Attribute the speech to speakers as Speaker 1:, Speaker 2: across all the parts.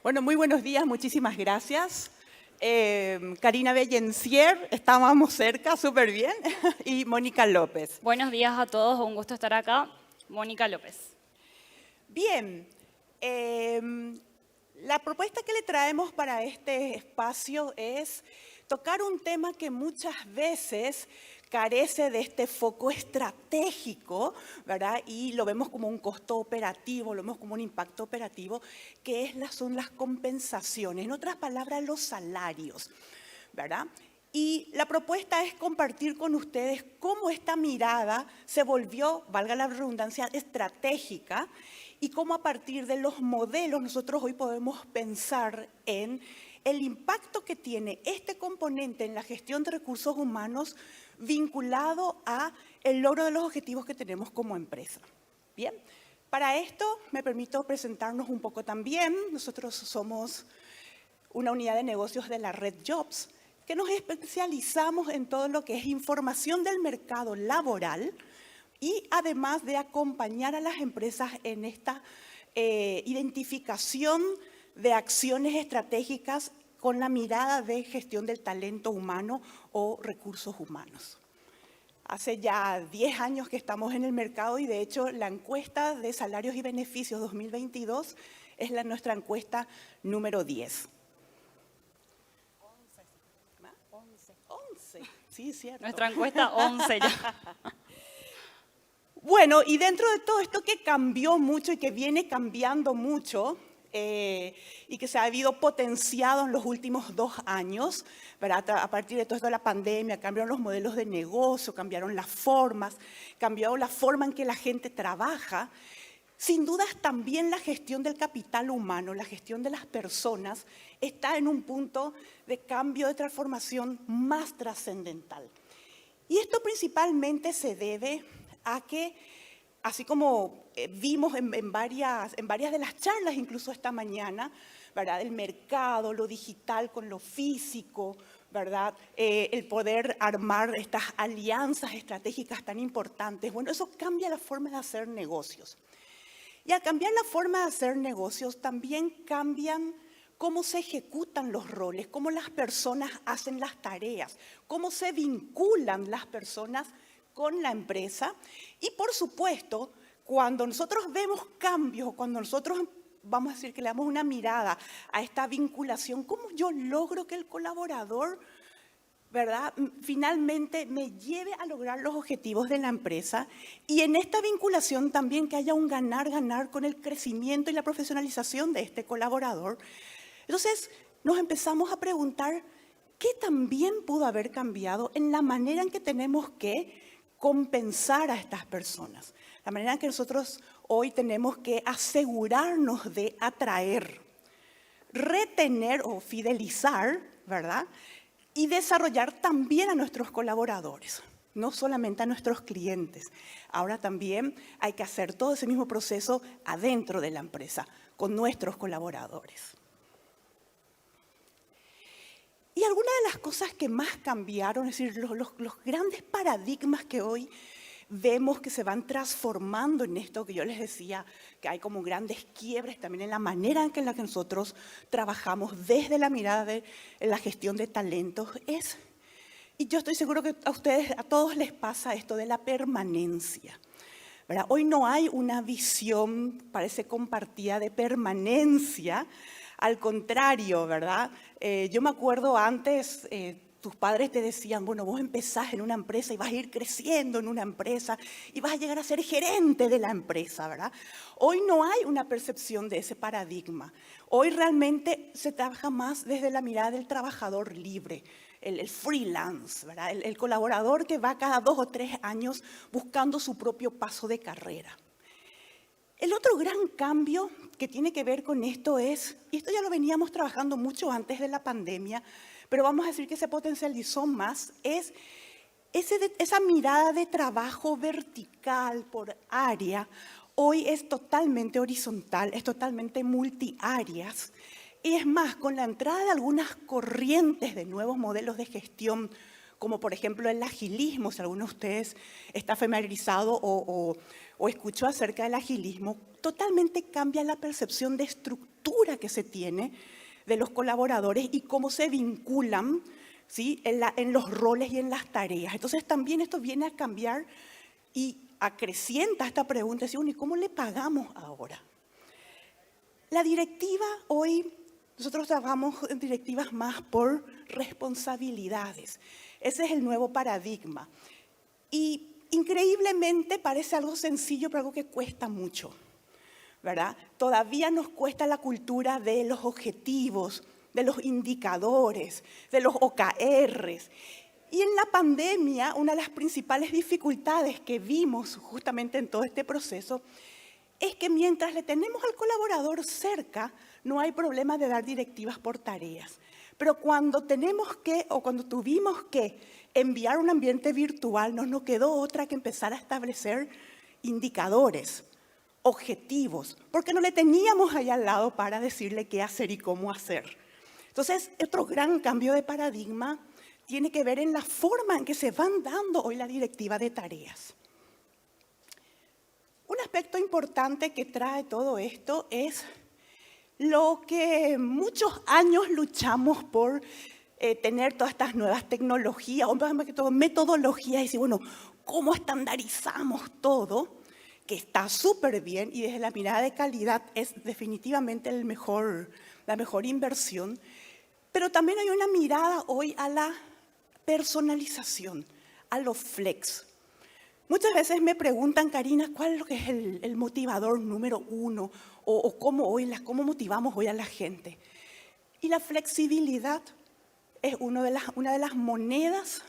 Speaker 1: Bueno, muy buenos días, muchísimas gracias. Karina Bellencier, estábamos cerca, súper bien, y Mónica López.
Speaker 2: Buenos días a todos, un gusto estar acá. Mónica López.
Speaker 1: Bien, la propuesta que le traemos para este espacio es tocar un tema que muchas veces carece de este foco estratégico, ¿verdad? Y lo vemos como un costo operativo, lo vemos como un impacto operativo, que son las compensaciones, en otras palabras, los salarios, ¿verdad? Y la propuesta es compartir con ustedes cómo esta mirada se volvió, valga la redundancia, estratégica y cómo a partir de los modelos nosotros hoy podemos pensar en el impacto que tiene este componente en la gestión de recursos humanos vinculado a el logro de los objetivos que tenemos como empresa. Bien, para esto me permito presentarnos un poco también. Nosotros somos una unidad de negocios de la red Jobs, que nos especializamos en todo lo que es información del mercado laboral y además de acompañar a las empresas en esta identificación de acciones estratégicas con la mirada de gestión del talento humano o recursos humanos. Hace ya 10 años que estamos en el mercado y de hecho la encuesta de salarios y beneficios 2022 es nuestra encuesta número 10. 11, sí, cierto.
Speaker 2: Nuestra encuesta 11 ya.
Speaker 1: Bueno, y dentro de todo esto que cambió mucho y que viene cambiando mucho y que se ha habido potenciado en los últimos 2 años, ¿verdad? A partir de todo esto de la pandemia, cambiaron los modelos de negocio, cambiaron las formas, cambió la forma en que la gente trabaja. Sin dudas también la gestión del capital humano, la gestión de las personas, está en un punto de cambio, de transformación más trascendental. Y esto principalmente se debe a que, así como vimos en varias de las charlas, incluso esta mañana, ¿verdad? El mercado, lo digital con lo físico, ¿verdad? El poder armar estas alianzas estratégicas tan importantes. Bueno, eso cambia la forma de hacer negocios. Y al cambiar la forma de hacer negocios, también cambian cómo se ejecutan los roles, cómo las personas hacen las tareas, cómo se vinculan las personas con la empresa. Y por supuesto, cuando nosotros vemos cambios, cuando nosotros vamos a decir que le damos una mirada a esta vinculación, ¿cómo yo logro que el colaborador, ¿verdad?, finalmente me lleve a lograr los objetivos de la empresa? Y en esta vinculación también que haya un ganar-ganar con el crecimiento y la profesionalización de este colaborador. Entonces nos empezamos a preguntar qué también pudo haber cambiado en la manera en que tenemos que compensar a estas personas. La manera en que nosotros hoy tenemos que asegurarnos de atraer, retener o fidelizar, ¿verdad?, y desarrollar también a nuestros colaboradores, no solamente a nuestros clientes. Ahora también hay que hacer todo ese mismo proceso adentro de la empresa, con nuestros colaboradores. Y algunas de las cosas que más cambiaron, es decir, los grandes paradigmas que hoy vemos que se van transformando en esto que yo les decía, que hay como grandes quiebres también en la manera en la que nosotros trabajamos desde la mirada de la gestión de talentos, y yo estoy seguro que a ustedes, a todos les pasa esto de la permanencia, ¿verdad? Hoy no hay una visión, parece compartida, de permanencia. Al contrario, ¿verdad? Yo me acuerdo antes, tus padres te decían, bueno, vos empezás en una empresa y vas a ir creciendo en una empresa y vas a llegar a ser gerente de la empresa, ¿verdad? Hoy no hay una percepción de ese paradigma. Hoy realmente se trabaja más desde la mirada del trabajador libre, el freelance, ¿verdad? El colaborador que va cada 2 o 3 años buscando su propio paso de carrera. El otro gran cambio que tiene que ver con esto es, y esto ya lo veníamos trabajando mucho antes de la pandemia, pero vamos a decir que se potencializó más, es esa mirada de trabajo vertical por área. Hoy es totalmente horizontal, es totalmente multiáreas. Y es más, con la entrada de algunas corrientes de nuevos modelos de gestión, como por ejemplo el agilismo, si alguno de ustedes está familiarizado o escuchó acerca del agilismo, totalmente cambia la percepción de estructura que se tiene de los colaboradores y cómo se vinculan, ¿sí?, en los roles y en las tareas. Entonces también esto viene a cambiar y acrecienta esta pregunta, ¿sí? ¿Y cómo le pagamos ahora? La directiva hoy, nosotros trabajamos en directivas más por responsabilidades. Ese es el nuevo paradigma. Y increíblemente parece algo sencillo, pero algo que cuesta mucho, ¿verdad? Todavía nos cuesta la cultura de los objetivos, de los indicadores, de los OKRs. Y en la pandemia, una de las principales dificultades que vimos justamente en todo este proceso es que mientras le tenemos al colaborador cerca, no hay problema de dar directivas por tareas. Pero cuando tenemos que, o cuando tuvimos que enviar un ambiente virtual, no nos quedó otra que empezar a establecer indicadores, objetivos, porque no le teníamos ahí al lado para decirle qué hacer y cómo hacer. Entonces, otro gran cambio de paradigma tiene que ver en la forma en que se van dando hoy la directiva de tareas. Un aspecto importante que trae todo esto es lo que muchos años luchamos por tener todas estas nuevas tecnologías, o más que todo metodologías, y decir, bueno, ¿cómo estandarizamos todo? Que está súper bien y desde la mirada de calidad es definitivamente la mejor inversión, pero también hay una mirada hoy a la personalización, a lo flex. Muchas veces me preguntan, Karina, ¿cuál es lo que es el motivador número uno? O cómo motivamos hoy a la gente. Y la flexibilidad es una de las monedas,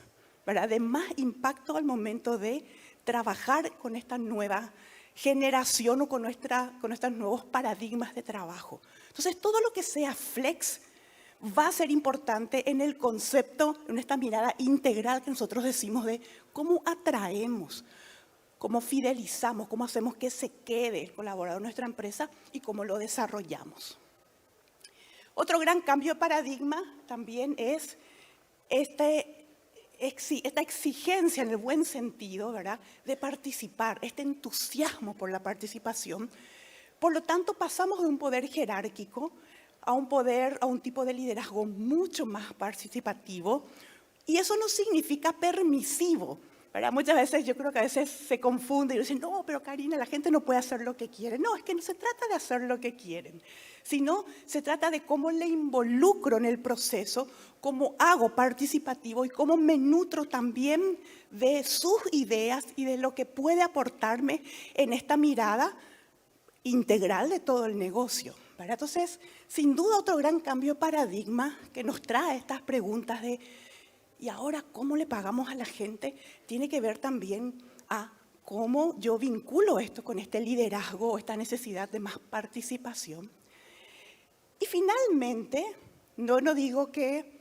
Speaker 1: ¿verdad?, de más impacto al momento de trabajar con esta nueva generación o con estos nuevos paradigmas de trabajo. Entonces, todo lo que sea flex va a ser importante en el concepto, en esta mirada integral que nosotros decimos de cómo atraemos, cómo fidelizamos, cómo hacemos que se quede el colaborador en nuestra empresa y cómo lo desarrollamos. Otro gran cambio de paradigma también es esta exigencia en el buen sentido, ¿verdad?, de participar, este entusiasmo por la participación. Por lo tanto, pasamos de un poder jerárquico a un tipo de liderazgo mucho más participativo, y eso no significa permisivo, ¿verdad? Muchas veces yo creo que a veces se confunde y dicen, no, pero Karina, la gente no puede hacer lo que quiere. No, es que no se trata de hacer lo que quieren, sino se trata de cómo le involucro en el proceso, cómo hago participativo y cómo me nutro también de sus ideas y de lo que puede aportarme en esta mirada integral de todo el negocio, ¿verdad? Entonces, sin duda, otro gran cambio de paradigma que nos trae estas preguntas de ¿y ahora cómo le pagamos a la gente? Tiene que ver también a cómo yo vinculo esto con este liderazgo, esta necesidad de más participación. Y finalmente, no digo que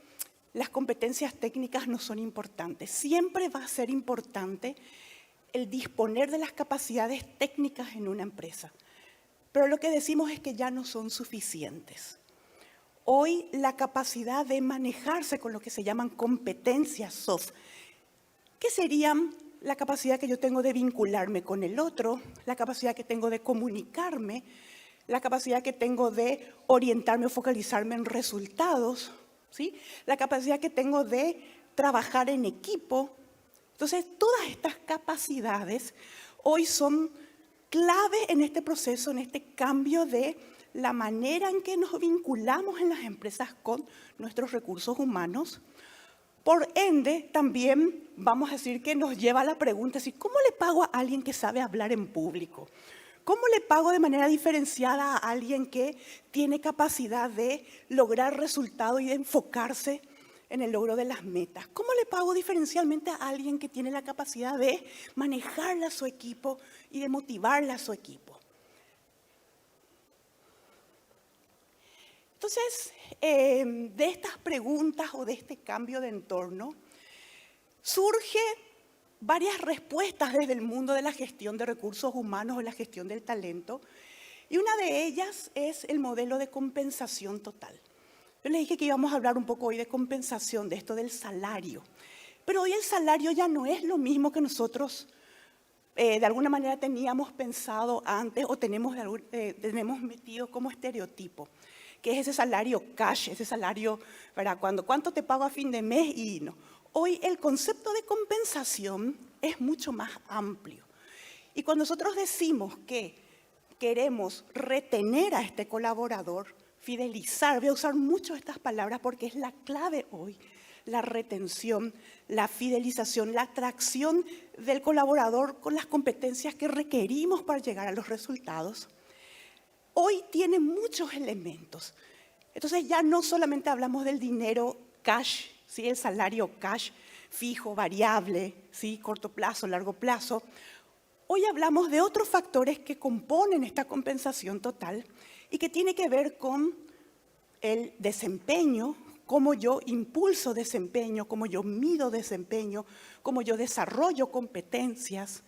Speaker 1: las competencias técnicas no son importantes. Siempre va a ser importante el disponer de las capacidades técnicas en una empresa. Pero lo que decimos es que ya no son suficientes. Hoy la capacidad de manejarse con lo que se llaman competencias soft, que serían la capacidad que yo tengo de vincularme con el otro, la capacidad que tengo de comunicarme, la capacidad que tengo de orientarme o focalizarme en resultados, ¿sí?, la capacidad que tengo de trabajar en equipo. Entonces, todas estas capacidades hoy son clave en este proceso, en este cambio de la manera en que nos vinculamos en las empresas con nuestros recursos humanos. Por ende, también vamos a decir que nos lleva a la pregunta, ¿cómo le pago a alguien que sabe hablar en público? ¿Cómo le pago de manera diferenciada a alguien que tiene capacidad de lograr resultados y de enfocarse en el logro de las metas? ¿Cómo le pago diferencialmente a alguien que tiene la capacidad de manejarle a su equipo y de motivarle a su equipo? Entonces, de estas preguntas o de este cambio de entorno, surge varias respuestas desde el mundo de la gestión de recursos humanos o la gestión del talento, y una de ellas es el modelo de compensación total. Yo les dije que íbamos a hablar un poco hoy de compensación, de esto del salario, Pero hoy el salario ya no es lo mismo que nosotros de alguna manera teníamos pensado antes o tenemos metido como estereotipo, que es ese salario cash, ese salario, ¿verdad? ¿Cuánto te pago a fin de mes? Y no. Hoy el concepto de compensación es mucho más amplio. Y cuando nosotros decimos que queremos retener a este colaborador, fidelizar, voy a usar mucho estas palabras porque es la clave hoy, la retención, la fidelización, la atracción del colaborador con las competencias que requerimos para llegar a los resultados. Hoy tiene muchos elementos. Entonces ya no solamente hablamos del dinero cash, ¿sí? El salario cash, fijo, variable, ¿sí? Corto plazo, largo plazo. Hoy hablamos de otros factores que componen esta compensación total y que tiene que ver con el desempeño, cómo yo impulso desempeño, cómo yo mido desempeño, cómo yo desarrollo competencias,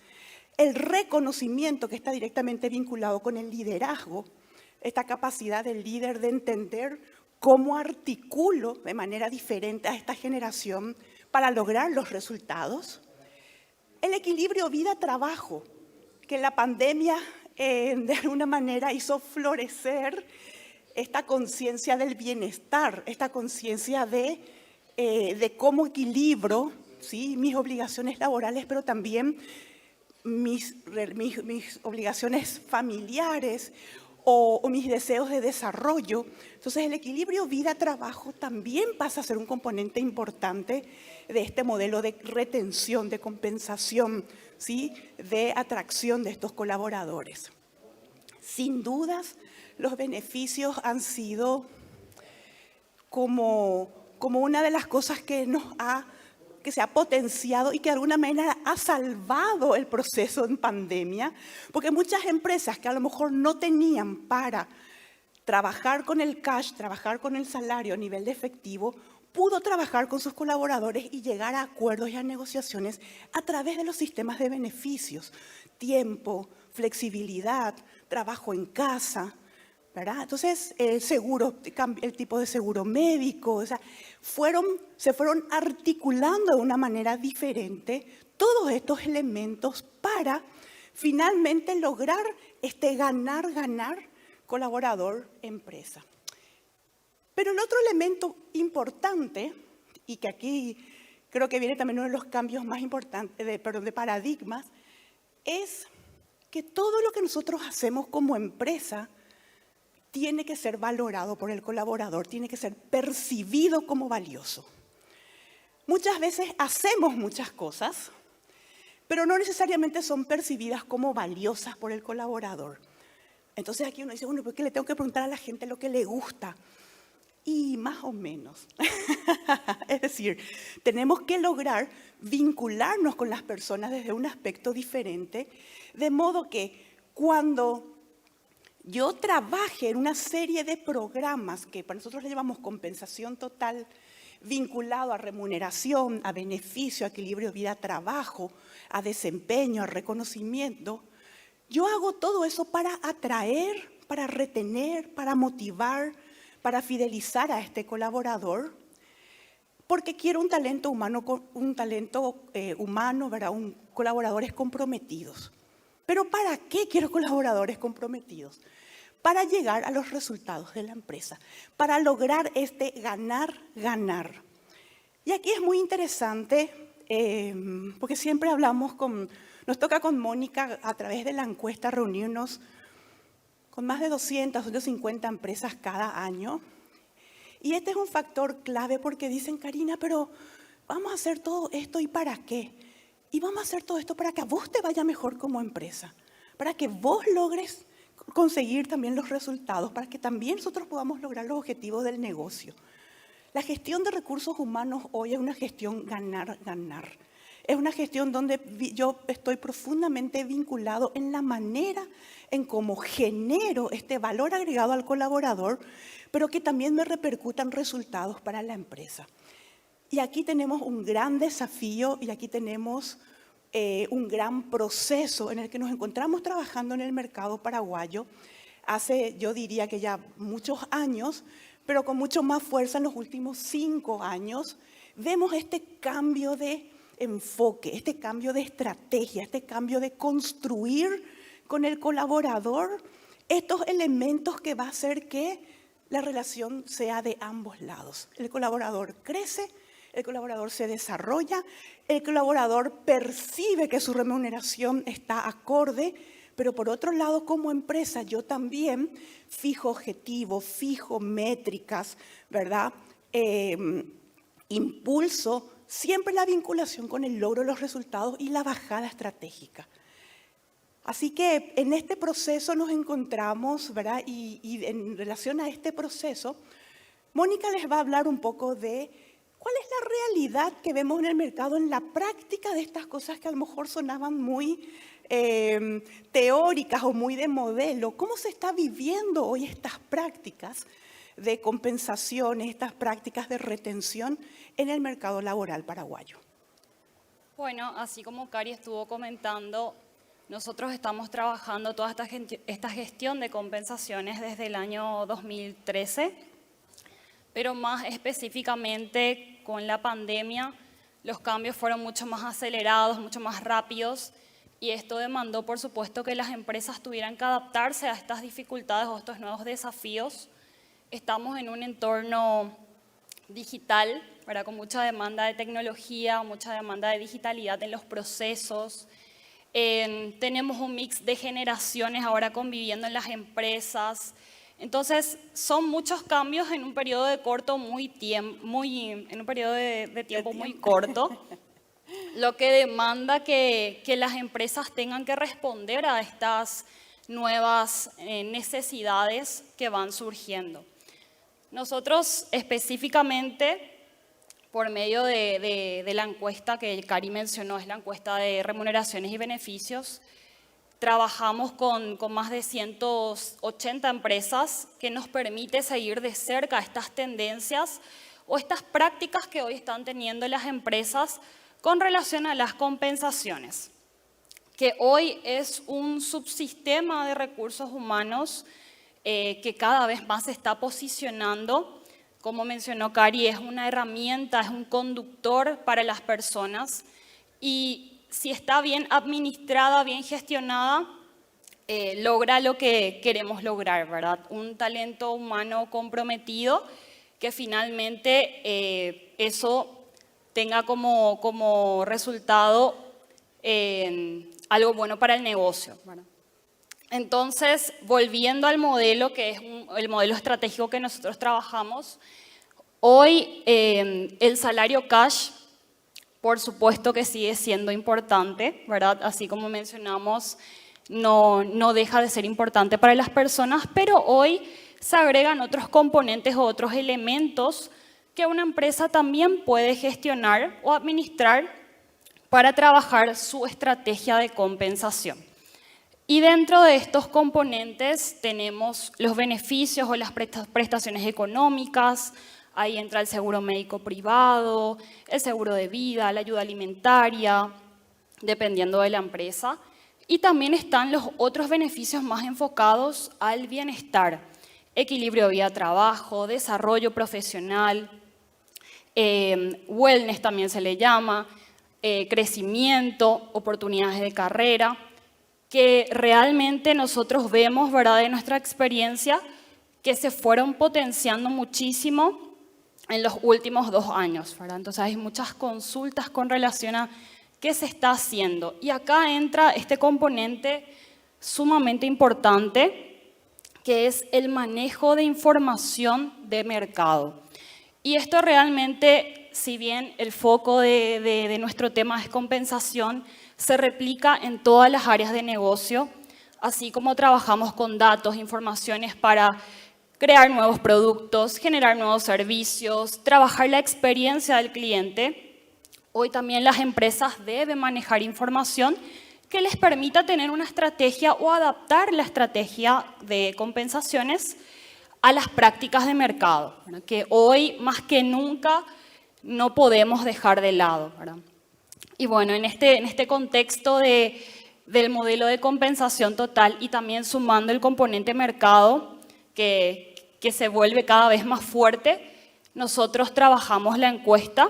Speaker 1: el reconocimiento que está directamente vinculado con el liderazgo, esta capacidad del líder de entender cómo articulo de manera diferente a esta generación para lograr los resultados. El equilibrio vida-trabajo, que la pandemia de alguna manera hizo florecer esta conciencia del bienestar, esta conciencia de cómo equilibro, ¿sí? Mis obligaciones laborales, pero también mis obligaciones familiares o mis deseos de desarrollo. Entonces el equilibrio vida-trabajo también pasa a ser un componente importante de este modelo de retención, de compensación, ¿sí? De atracción de estos colaboradores. Sin dudas, los beneficios han sido como una de las cosas que se ha potenciado y que de alguna manera ha salvado el proceso en pandemia, porque muchas empresas que a lo mejor no tenían para trabajar con el cash, trabajar con el salario a nivel de efectivo, pudo trabajar con sus colaboradores y llegar a acuerdos y a negociaciones a través de los sistemas de beneficios, tiempo, flexibilidad, trabajo en casa, ¿verdad? Entonces, el seguro, el tipo de seguro médico, o sea, se fueron articulando de una manera diferente todos estos elementos para finalmente lograr este ganar-ganar colaborador-empresa. Pero el otro elemento importante, y que aquí creo que viene también uno de los cambios más importantes, de paradigmas, es que todo lo que nosotros hacemos como empresa tiene que ser valorado por el colaborador, tiene que ser percibido como valioso. Muchas veces hacemos muchas cosas, pero no necesariamente son percibidas como valiosas por el colaborador. Entonces aquí uno dice, bueno, ¿por qué le tengo que preguntar a la gente lo que le gusta? Y más o menos. Es decir, tenemos que lograr vincularnos con las personas desde un aspecto diferente, de modo que cuando yo trabaje en una serie de programas que para nosotros le llamamos compensación total, vinculado a remuneración, a beneficio, a equilibrio vida-trabajo, a desempeño, a reconocimiento, yo hago todo eso para atraer, para retener, para motivar, para fidelizar a este colaborador, porque quiero un talento humano, ¿verdad? Colaboradores comprometidos. ¿Pero para qué quiero colaboradores comprometidos? Para llegar a los resultados de la empresa, para lograr este ganar-ganar. Y aquí es muy interesante, porque siempre nos toca con Mónica a través de la encuesta reunirnos con más de 200, 250 empresas cada año. Y este es un factor clave porque dicen, Karina, pero vamos a hacer todo esto, ¿y para qué? Y vamos a hacer todo esto para que a vos te vaya mejor como empresa, para que vos logres conseguir también los resultados, para que también nosotros podamos lograr los objetivos del negocio. La gestión de recursos humanos hoy es una gestión ganar-ganar. Es una gestión donde yo estoy profundamente vinculado en la manera en cómo genero este valor agregado al colaborador, pero que también me repercutan resultados para la empresa. Y aquí tenemos un gran desafío y aquí tenemos un gran proceso en el que nos encontramos trabajando en el mercado paraguayo hace, yo diría que ya muchos años, pero con mucho más fuerza en los últimos 5 años, vemos este cambio de enfoque, este cambio de estrategia, este cambio de construir con el colaborador estos elementos que va a hacer que la relación sea de ambos lados. El colaborador crece, el colaborador se desarrolla, el colaborador percibe que su remuneración está acorde, pero por otro lado, como empresa, yo también fijo objetivos, fijo métricas, ¿verdad? Impulso siempre la vinculación con el logro de los resultados y la bajada estratégica. Así que en este proceso nos encontramos, ¿verdad? Y en relación a este proceso, Mónica les va a hablar un poco de cuál es la realidad que vemos en el mercado en la práctica de estas cosas que a lo mejor sonaban muy teóricas o muy de modelo. ¿Cómo se está viviendo hoy estas prácticas de compensaciones, estas prácticas de retención en el mercado laboral paraguayo?
Speaker 2: Bueno, así como Cari estuvo comentando, nosotros estamos trabajando toda esta gestión de compensaciones desde el año 2013, pero más específicamente con la pandemia, los cambios fueron mucho más acelerados, mucho más rápidos, y esto demandó, por supuesto, que las empresas tuvieran que adaptarse a estas dificultades o a estos nuevos desafíos. Estamos en un entorno digital, ¿verdad? Con mucha demanda de tecnología, mucha demanda de digitalidad en los procesos. Tenemos un mix de generaciones ahora conviviendo en las empresas. Entonces, son muchos cambios en un periodo de tiempo muy corto, lo que demanda que las empresas tengan que responder a estas nuevas necesidades que van surgiendo. Nosotros específicamente, por medio de la encuesta que Cari mencionó, es la encuesta de remuneraciones y beneficios, trabajamos con más de 180 empresas que nos permite seguir de cerca estas tendencias o estas prácticas que hoy están teniendo las empresas con relación a las compensaciones, que hoy es un subsistema de recursos humanos que cada vez más se está posicionando. Como mencionó Cari, es una herramienta, es un conductor para las personas y si está bien administrada, bien gestionada, logra lo que queremos lograr, ¿verdad? Un talento humano comprometido que finalmente eso tenga como resultado algo bueno para el negocio, ¿verdad? Entonces, volviendo al modelo, que es el modelo estratégico que nosotros trabajamos, hoy el salario cash, por supuesto que sigue siendo importante, ¿verdad? Así como mencionamos, no deja de ser importante para las personas, pero hoy se agregan otros componentes o otros elementos que una empresa también puede gestionar o administrar para trabajar su estrategia de compensación. Y dentro de estos componentes tenemos los beneficios o las prestaciones económicas. Ahí entra el seguro médico privado, el seguro de vida, la ayuda alimentaria, dependiendo de la empresa. Y también están los otros beneficios más enfocados al bienestar. Equilibrio vida-trabajo, desarrollo profesional, wellness también se le llama, crecimiento, oportunidades de carrera, que realmente nosotros vemos, ¿verdad?, de nuestra experiencia, que se fueron potenciando muchísimo en los últimos 2 años, ¿verdad? Entonces hay muchas consultas con relación a qué se está haciendo. Y acá entra este componente sumamente importante, que es el manejo de información de mercado. Y esto realmente, si bien el foco de nuestro tema es compensación, se replica en todas las áreas de negocio, así como trabajamos con datos, informaciones para crear nuevos productos, generar nuevos servicios, trabajar la experiencia del cliente. Hoy también las empresas deben manejar información que les permita tener una estrategia o adaptar la estrategia de compensaciones a las prácticas de mercado, ¿verdad?, que hoy más que nunca no podemos dejar de lado, ¿verdad? Y bueno, en este contexto del modelo de compensación total y también sumando el componente mercado que se vuelve cada vez más fuerte, nosotros trabajamos la encuesta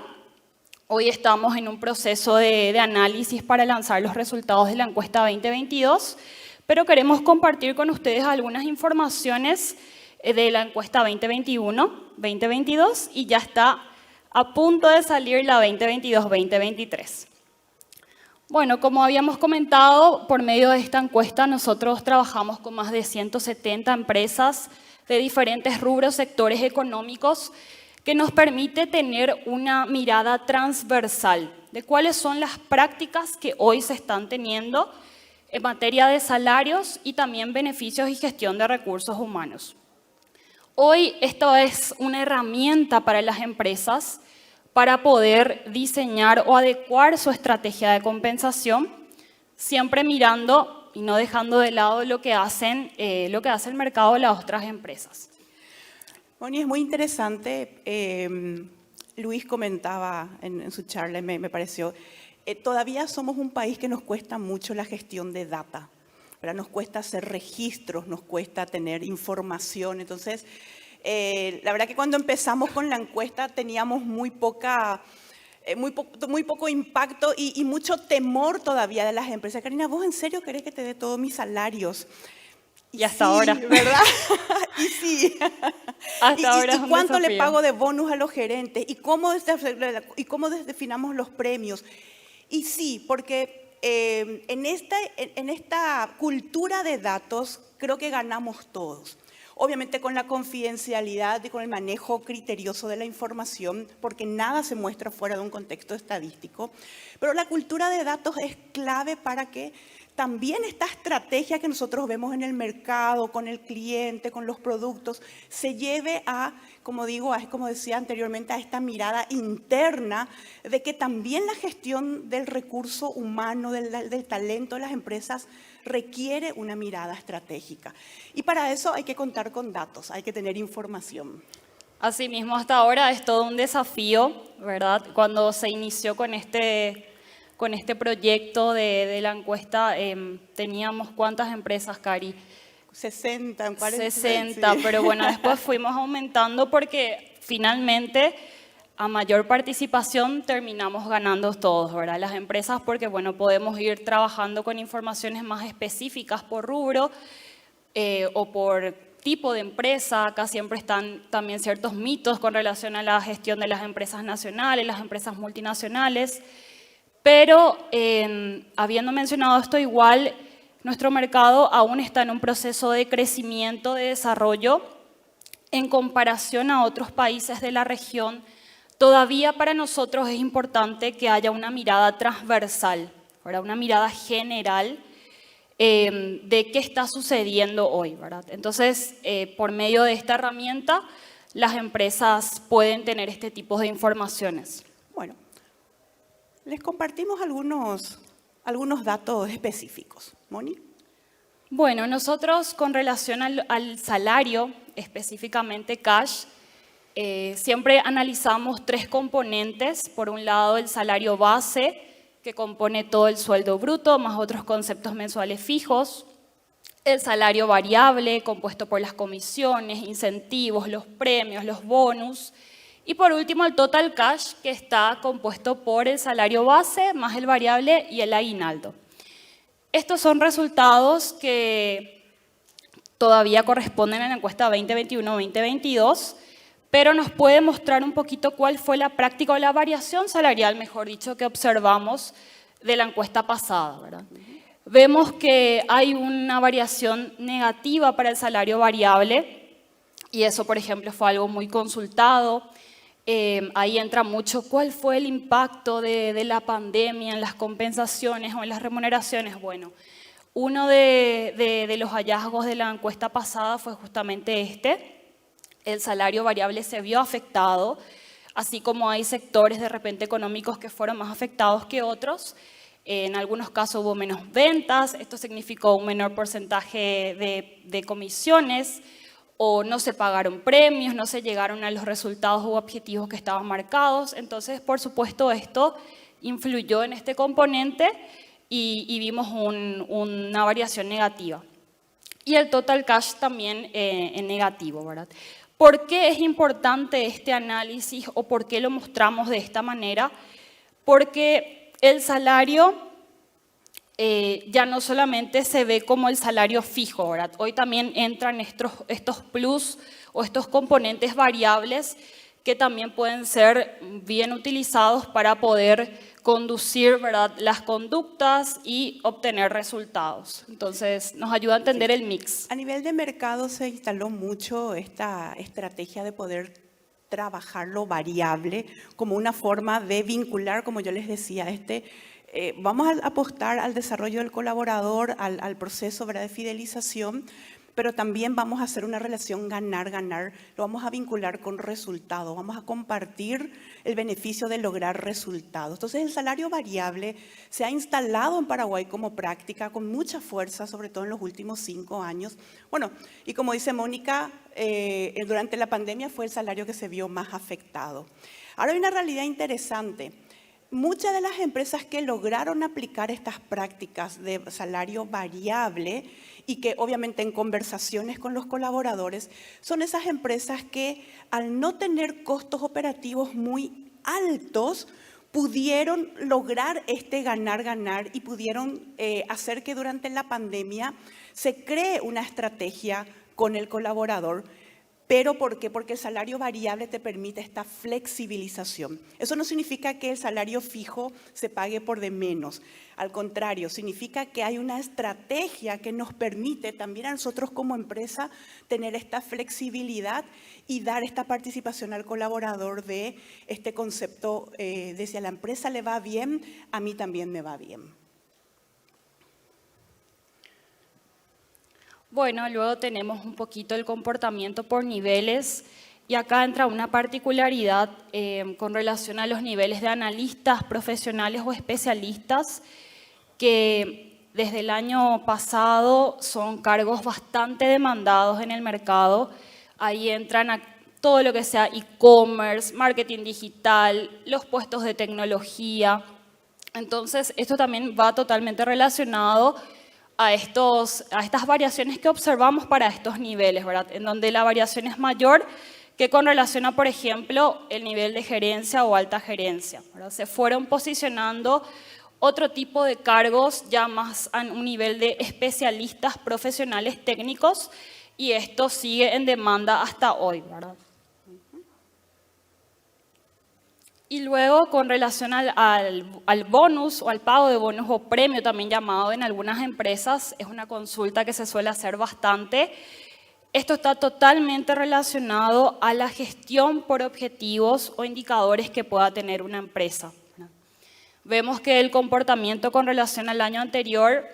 Speaker 2: Hoy estamos en un proceso de análisis para lanzar los resultados de la encuesta 2022, pero queremos compartir con ustedes algunas informaciones de la encuesta 2021-2022 y ya está a punto de salir la 2022-2023. Bueno, como habíamos comentado, por medio de esta encuesta nosotros trabajamos con más de 170 empresas de diferentes rubros, sectores económicos, que nos permite tener una mirada transversal de cuáles son las prácticas que hoy se están teniendo en materia de salarios y también beneficios y gestión de recursos humanos. Hoy esto es una herramienta para las empresas para poder diseñar o adecuar su estrategia de compensación, siempre mirando y no dejando de lado lo que hace el mercado de las otras empresas.
Speaker 1: Moni, es muy interesante. Luis comentaba en su charla, me pareció, todavía somos un país que nos cuesta mucho la gestión de data, ¿verdad? Nos cuesta hacer registros, nos cuesta tener información. Entonces, la verdad que cuando empezamos con la encuesta teníamos muy poco impacto y mucho temor todavía de las empresas. Karina, ¿vos en serio querés que te dé todos mis salarios?
Speaker 2: Y hasta ahora.
Speaker 1: ¿Verdad? Y sí.
Speaker 2: Hasta ahora es
Speaker 1: ¿Y
Speaker 2: un
Speaker 1: cuánto le
Speaker 2: desafío.
Speaker 1: pago de bonus a los gerentes? ¿Y cómo definamos los premios? Y sí, porque en esta cultura de datos creo que ganamos todos. Obviamente con la confidencialidad y con el manejo criterioso de la información, porque nada se muestra fuera de un contexto estadístico. Pero la cultura de datos es clave para que también esta estrategia que nosotros vemos en el mercado, con el cliente, con los productos, se lleve a, como decía anteriormente, a esta mirada interna de que también la gestión del recurso humano, del talento de las empresas, requiere una mirada estratégica. Y para eso hay que contar con datos, hay que tener información.
Speaker 2: Asimismo, hasta ahora es todo un desafío, ¿verdad? Cuando se inició con este proyecto de la encuesta, teníamos ¿cuántas empresas, Cari?
Speaker 1: 60, 40.
Speaker 2: 60,
Speaker 1: sí.
Speaker 2: pero bueno, después fuimos aumentando porque finalmente a mayor participación terminamos ganando todos, ¿verdad? Las empresas porque, bueno, podemos ir trabajando con informaciones más específicas por rubro o por tipo de empresa. Acá siempre están también ciertos mitos con relación a la gestión de las empresas nacionales, las empresas multinacionales. Pero habiendo mencionado esto, igual nuestro mercado aún está en un proceso de crecimiento, de desarrollo en comparación a otros países de la región. Todavía para nosotros es importante que haya una mirada transversal, ¿verdad? Una mirada general de qué está sucediendo hoy, ¿verdad? Entonces, por medio de esta herramienta, las empresas pueden tener este tipo de informaciones.
Speaker 1: Bueno, les compartimos algunos datos específicos. Moni.
Speaker 2: Bueno, nosotros con relación al salario, específicamente cash, siempre analizamos 3 componentes. Por un lado, el salario base, que compone todo el sueldo bruto, más otros conceptos mensuales fijos. El salario variable, compuesto por las comisiones, incentivos, los premios, los bonus. Y por último, el total cash, que está compuesto por el salario base, más el variable y el aguinaldo. Estos son resultados que todavía corresponden a la encuesta 2021-2022, pero nos puede mostrar un poquito cuál fue la práctica o la variación salarial, mejor dicho, que observamos de la encuesta pasada, ¿verdad? Vemos que hay una variación negativa para el salario variable y eso, por ejemplo, fue algo muy consultado. Ahí entra mucho cuál fue el impacto de la pandemia en las compensaciones o en las remuneraciones. Bueno, uno de los hallazgos de la encuesta pasada fue justamente este. El salario variable se vio afectado, así como hay sectores de repente económicos que fueron más afectados que otros. En algunos casos hubo menos ventas, esto significó un menor porcentaje de comisiones, o no se pagaron premios, no se llegaron a los resultados u objetivos que estaban marcados. Entonces, por supuesto, esto influyó en este componente y vimos una variación negativa. Y el total cash también en negativo, ¿verdad? ¿Por qué es importante este análisis o por qué lo mostramos de esta manera? porque el salario ya no solamente se ve como el salario fijo, ¿verdad? Hoy también entran estos plus o estos componentes variables que también pueden ser bien utilizados para poder conducir, ¿verdad?, las conductas y obtener resultados. Entonces, nos ayuda a entender el mix.
Speaker 1: A nivel de mercado se instaló mucho esta estrategia de poder trabajar lo variable como una forma de vincular, como yo les decía, vamos a apostar al desarrollo del colaborador, al proceso, ¿verdad?, de fidelización, pero también vamos a hacer una relación ganar-ganar, lo vamos a vincular con resultados, vamos a compartir el beneficio de lograr resultados. Entonces el salario variable se ha instalado en Paraguay como práctica con mucha fuerza, sobre todo en los últimos 5 años. Bueno, y como dice Mónica, durante la pandemia fue el salario que se vio más afectado. Ahora hay una realidad interesante. Muchas de las empresas que lograron aplicar estas prácticas de salario variable y que obviamente en conversaciones con los colaboradores son esas empresas que al no tener costos operativos muy altos pudieron lograr este ganar-ganar y pudieron hacer que durante la pandemia se cree una estrategia con el colaborador. ¿Pero por qué? Porque el salario variable te permite esta flexibilización. Eso no significa que el salario fijo se pague por de menos. Al contrario, significa que hay una estrategia que nos permite también a nosotros como empresa tener esta flexibilidad y dar esta participación al colaborador de este concepto de si a la empresa le va bien, a mí también me va bien.
Speaker 2: Bueno, luego tenemos un poquito el comportamiento por niveles y acá entra una particularidad con relación a los niveles de analistas, profesionales o especialistas que desde el año pasado son cargos bastante demandados en el mercado. Ahí entran todo lo que sea e-commerce, marketing digital, los puestos de tecnología. Entonces, esto también va totalmente relacionado a estas variaciones que observamos para estos niveles, ¿verdad? En donde la variación es mayor que con relación a, por ejemplo, el nivel de gerencia o alta gerencia, ¿verdad? Se fueron posicionando otro tipo de cargos ya más a un nivel de especialistas profesionales técnicos y esto sigue en demanda hasta hoy, ¿verdad? Y luego, con relación al bonus o al pago de bonus o premio, también llamado en algunas empresas, es una consulta que se suele hacer bastante. Esto está totalmente relacionado a la gestión por objetivos o indicadores que pueda tener una empresa. Vemos que el comportamiento con relación al año anterior,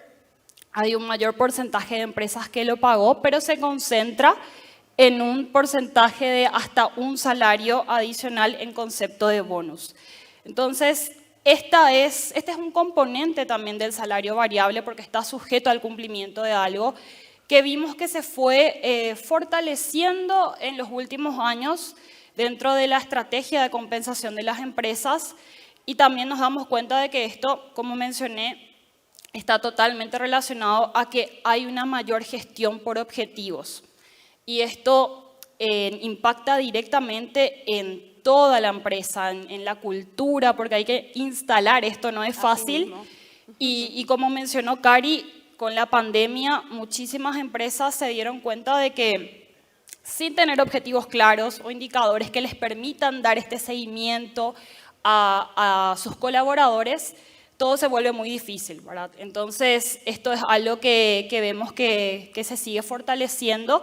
Speaker 2: hay un mayor porcentaje de empresas que lo pagó, pero se concentra en un porcentaje de hasta un salario adicional en concepto de bonus. Entonces, este es un componente también del salario variable porque está sujeto al cumplimiento de algo que vimos que se fue fortaleciendo en los últimos años dentro de la estrategia de compensación de las empresas y también nos damos cuenta de que esto, como mencioné, está totalmente relacionado a que hay una mayor gestión por objetivos. Y esto impacta directamente en toda la empresa, en la cultura, porque hay que instalar esto, no es fácil. Y como mencionó Cari, con la pandemia muchísimas empresas se dieron cuenta de que sin tener objetivos claros o indicadores que les permitan dar este seguimiento a sus colaboradores, todo se vuelve muy difícil, ¿verdad? Entonces, esto es algo que vemos que se sigue fortaleciendo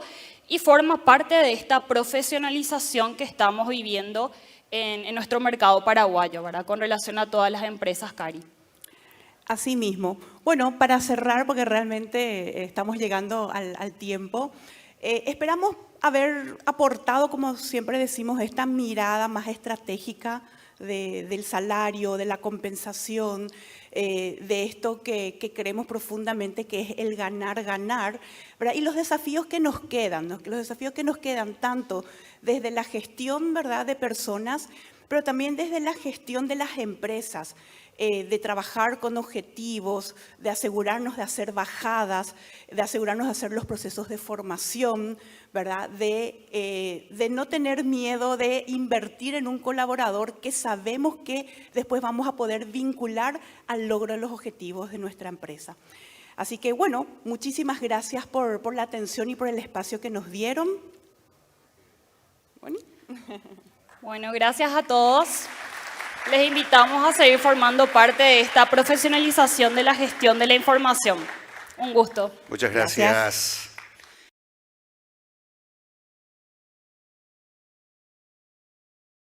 Speaker 2: y forma parte de esta profesionalización que estamos viviendo en nuestro mercado paraguayo, ¿verdad? Con relación a todas las empresas, Cari.
Speaker 1: Así mismo. Bueno, para cerrar, porque realmente estamos llegando al tiempo, esperamos haber aportado, como siempre decimos, esta mirada más estratégica del salario, de la compensación, de esto que creemos profundamente que es el ganar-ganar, ¿verdad? Y los desafíos que nos quedan, ¿no? Los desafíos que nos quedan tanto desde la gestión, ¿verdad?, de personas, pero también desde la gestión de las empresas. de trabajar con objetivos, de asegurarnos de hacer bajadas, de asegurarnos de hacer los procesos de formación, ¿verdad? De no tener miedo de invertir en un colaborador que sabemos que después vamos a poder vincular al logro de los objetivos de nuestra empresa. Así que, bueno, muchísimas gracias por la atención y por el espacio que nos dieron.
Speaker 2: Bueno, gracias a todos. Les invitamos a seguir formando parte de esta profesionalización de la gestión de la información. Un gusto.
Speaker 3: Muchas gracias.